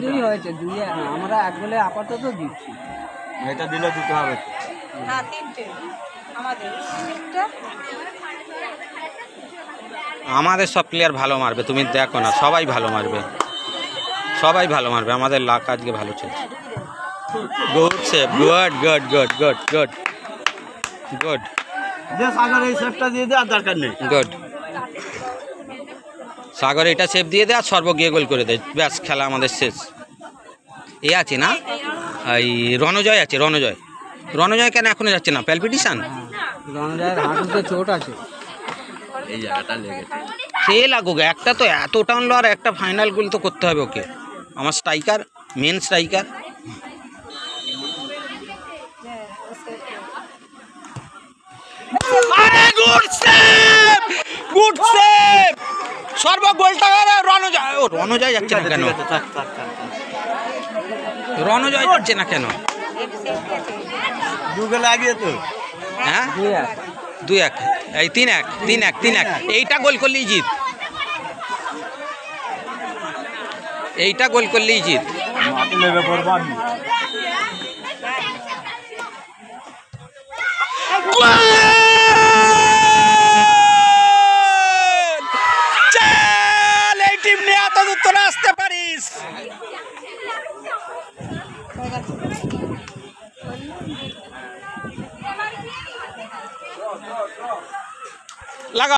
দুই হয়েছে, দুই আমরা এক গোলে আপাতত দিচ্ছি। এটা দিলে দিতে হবে না, তিনটে আমাদের আমাদের সব প্লেয়ার ভালো মারবে, তুমি দেখো না, সবাই ভালো মারবে, সবাই ভালো মারবে। আমাদের লাক আজকে ভালো চলছে। Good save, good good good good good good যে সাগর এই সেভটা দিয়ে দে, আর দরকার নেই। গুড সাগর এটা সেভ দিয়ে দে আর সর্ব গিয়ে গোল করে দেয়, ব্যাস খেলা আমাদের শেষ। এ আছে না, এই রণজয় আছে, রণজয়। রণজয় কেন এখনো যাচ্ছে না? প্যালপিটিশন, রণজয়ের হাঁটুতে চোট আছে। এই জায়গাটা লেগেছে। সে লাগুক, একটা তো এত টানলো, আর একটা ফাইনাল গোল তো করতে হবে ওকে। আমার striker, main striker. Good save, good save. সর্ব গোলটা রণজয়। ও রণজয় যাচ্ছে না কেন? রণজয় যাচ্ছে না কেন? দু গোল আগিয়ে তো। হ্যাঁ 2-1, এই 3-1 3-1 3-1। এইটা গোল করলেই জিত, এইটা গোল করলেই জিত। মাটি লেগে পড়বান। চল, এই টিম নিয়ে এত দূর তোরা আসতে পারিস। লাগা।